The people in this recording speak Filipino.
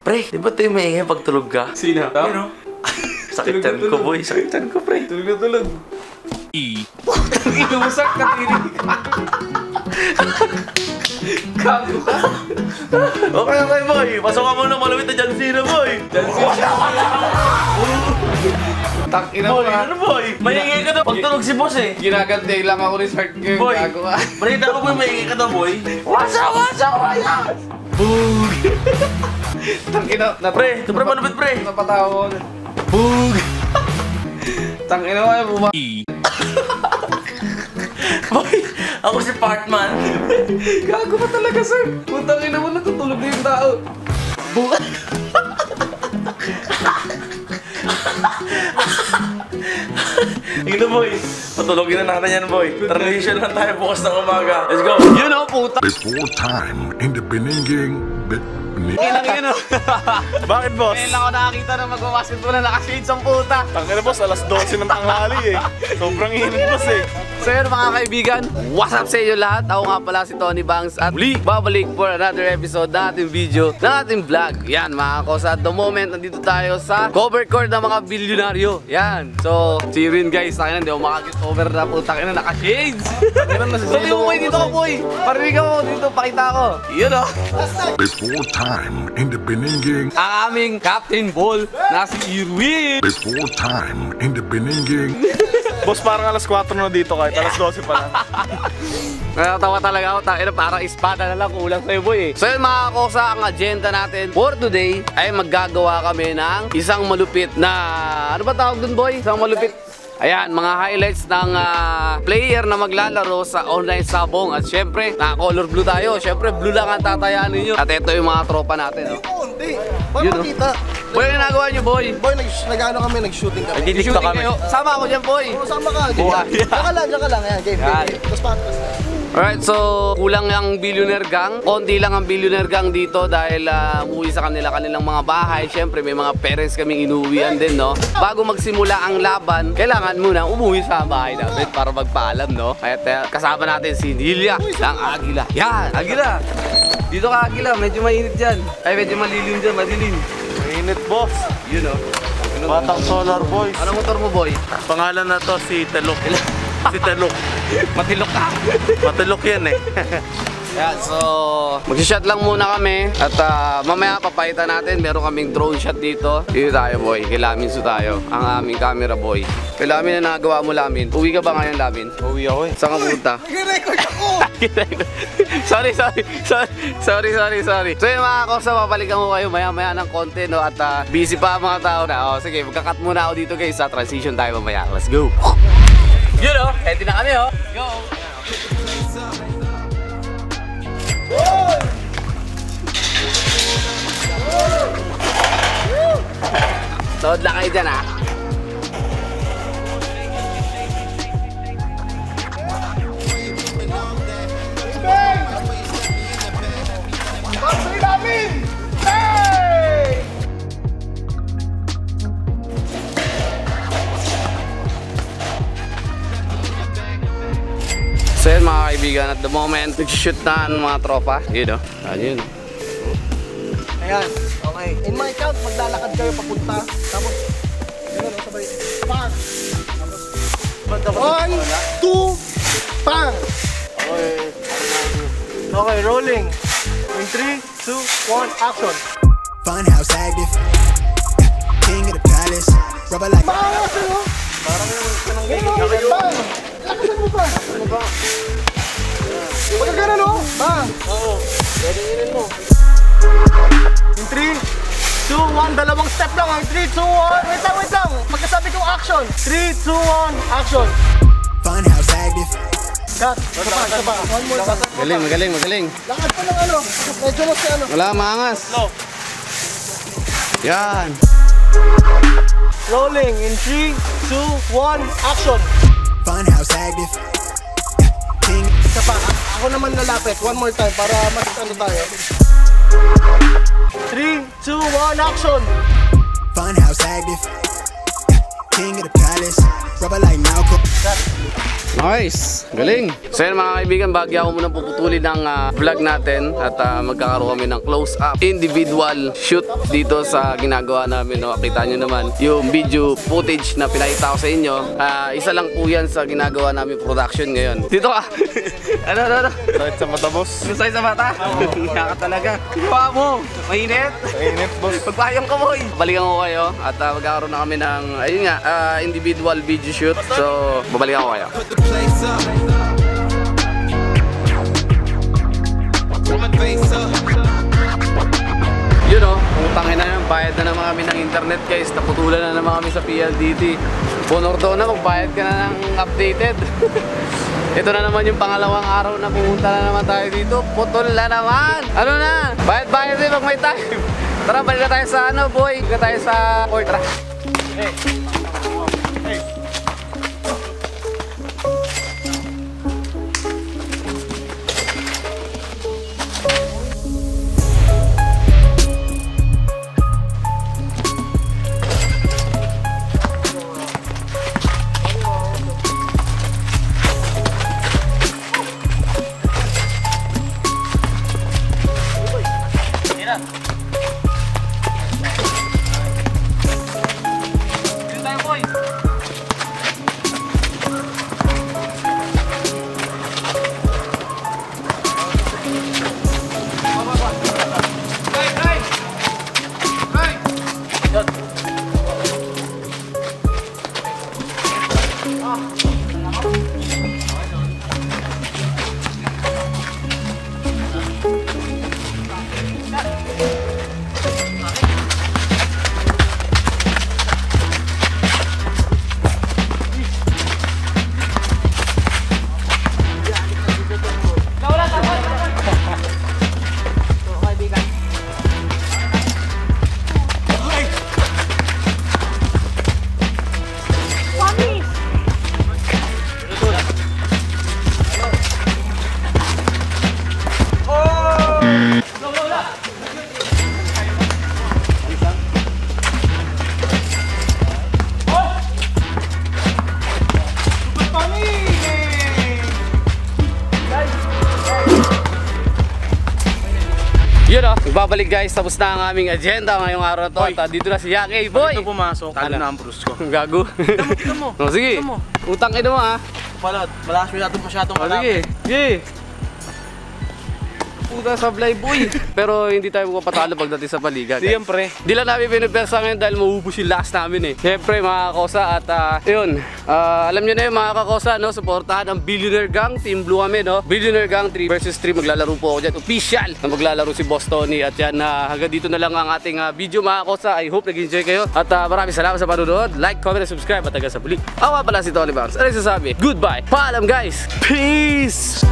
Pre, di ba tayo maingay pag tulog ka? Sino? Ano? Sakit chan ko, boy. Sakit chan ko, pre. Tulog na tulog. Inusak ka, tinig. Gago ka. Okay, okay, boy. Pasok ka muna malapit na Jansina, boy. Jansina. Tangina Boy, pa. ano, boy? Maingay ka daw pag tulog si boss, eh. Ginagantay lang ako ni Sart ngayon. Boy, Gago ka. balita ko, boy, maingay ka daw, boy. Wasa! Bug. Tangina. Pre, pre, malapit, pre. Napatawa ko. Bug. Tangina mo ay buma. Boy, ako si Partman. Gago ka talaga, sir. Putang ina mo, natutulog na yung tao. Bug. Ito, boy. Patulogin na natin yan, boy. Transition lang tayo bukas ng umaga. Let's go. You know, puta. Before time in the beninging bit. Ilang yun, oh. Bakit, boss? Ngayon lang ako nakakita na magbabasketball na nakashades ang puta. Tangina, boss, alas 12 ng tanghali eh. Sobrang init, boss eh. So yun, mga kaibigan, what's up sa inyo lahat? Ako nga pala si Tony Bangs at muli babalik for another episode na ating video, na ating vlog. Yan mga kosa, at the moment nandito tayo sa cover court ng mga bilyonaryo. Yan, so see you rin guys. Takin na, hindi ako makakit over na putang ina, naka-shades. Sabi mo boy, dito ko boy. Parinig ako dito, pakita ko. Yun o. Before time in the beninging. Ang aming Captain Ball na si Irwin. Before time in the beninging. Boss, parang alas 4 na dito kahit alas 12 pa lang. Natatawa talaga ako, tangina, parang espada na lang kulang sa'yo boy eh. So yun mga kosa, ang agenda natin for today ay maggagawa kami ng isang malupit na, ano ba tawag dun boy? Isang malupit, ayan, mga highlights ng player na maglalaro sa online sabong. At syempre, naka-color blue tayo. Syempre, blue lang ang tatayanin nyo. At ito yung mga tropa natin, no? Hindi. Paano makita? Boy, yung nagawa nyo, boy? Boy, nag-ano kami, nag-shooting kami. Shooting kayo. Sama ako dyan, boy. Sama ka. Diyan ka lang. Ayan, game. Tapos patas. Alright, so kulang ang billionaire gang. Konti lang ang billionaire gang dito dahil umuwi sa kanilang mga bahay. Siyempre, may mga parents kaming inuwian din, no? Bago magsimula ang laban, kailangan muna umuwi sa bahay namin para magpaalam, no? Kaya kasama natin si Nilia ng Agila. Yan, Agila. Dito ka, Agila. Medyo mainit dyan. Ay, medyo malilim dyan, madilim. Mainit, boss. You know. Batang Solar Boys. Ano motor mo, boy? Pangalan na to si Telok. Si Telok. Matilok ka. Matilok yan eh. Yan, so mag-shot lang muna kami. At mamaya papaitan natin. Meron kaming drone shot dito. Dito tayo boy, kay Lamin tayo. Ang aming camera boy. Kay Lamin na nagawa mo Lamin. Uwi ka ba ngayon Lamin? Uwi ako eh. Saan ka pupunta? Nag-record ako! sorry. So yun mga kosa, papalikan ko kayo maya ng konti, no? At busy pa ang mga tao na. Sige, magka-cut muna ako dito guys. Sa transition tayo mamaya. Let's go! Yun o, ready na kami o. Go! Load lang kayo dyan ha. So yun mga kaibigan, at the moment nag-shoot na ang mga tropa. Yun o, yun. Ayan, okay. In my count, maglalakad kayo papunta. Tapos, yun, sabay. Bang! 1, 2, bang! Okay, rolling. In 3, 2, 1, action. Funhouse active. King of the palace. Rubber like. Bang! Parang yung bang! Lakasan mo ba? Ano ba? Huwag ka ganun, no? Bang! Oo. Pwede inin mo. In 3, 2, 1, dalawang step lang. 3, 2, 1. Wait lang. Pagkasabi kong action. 3, 2, 1, action. Funhouse active. Cut. Isa pa. One more time. Magaling. Lakad pa ng ano. Medyo mas si ano. Wala, maangas. Yan. Rolling. In 3, 2, 1, action. Funhouse active. King. Isa pa. Ako naman lalapit. One more time para mas ano tayo. 3, 2, 1, action. Funhouse active. king of the palace. Rubber like Malcolm. Nice! Galing! So yun mga kaibigan, bagya ako muna puputulin ng vlog natin at magkakaroon kami ng close-up individual shoot dito sa ginagawa namin. No? Kita nyo naman yung video footage na pinakita ko sa inyo. Isa lang po yan sa ginagawa namin production ngayon. Dito ka! Ano? Kahit sa mata, boss. Masay sa mata? Kaka talaga. Gawa mo! Mainit? Mainit, boss. Pagpahayang ka, boy! Balikan ko kayo at magkakaroon na kami ng, ayun nga, individual video shoot. So, babalikan ko kayo. Put the place up. Put my face up. Yun o, utangin na yan, bayad na naman kami ng internet guys, naputulan na naman kami sa PLDT. Bonor daw na, magbayad ka na ng updated. Ito na naman yung pangalawang araw na pumunta na naman tayo dito, putol na naman. Ano na, bayad din pag may time. Tara, balik na tayo sa ano boy, balik na tayo sa court. Tara. Yun o, nagbabalik guys, tapos na ang aming agenda ngayong araw to. At dito na si Yaki, boy! Ito pumasok, talo na ang bruise ko. Gago. Tignan mo. O sige, utang ina mo ha. Palad, malakas masyadong O sige, sige. Puta sablay boy. Pero hindi tayo magpapatalo pagdating sa paliga. Siyempre. Di lang namin pinipersa ngayon dahil maubos yung lakas namin eh. Siyempre mga kakosa at yun. Alam nyo na yun mga kakosa, no? Supportahan ang Billionaire Gang. Team Blue kami, no? Billionaire Gang 3 vs 3. Maglalaro po ako dyan. Official na maglalaro si Boss Tony. At yan, hanggang dito na lang ang ating video mga kakosa. I hope nag-enjoy kayo. At maraming salamat sa panonood. Like, comment, and subscribe. At hanggang sa muli. Ako pala si Tony Banks. Ano yung sasabi? Goodbye. Paalam guys. Peace!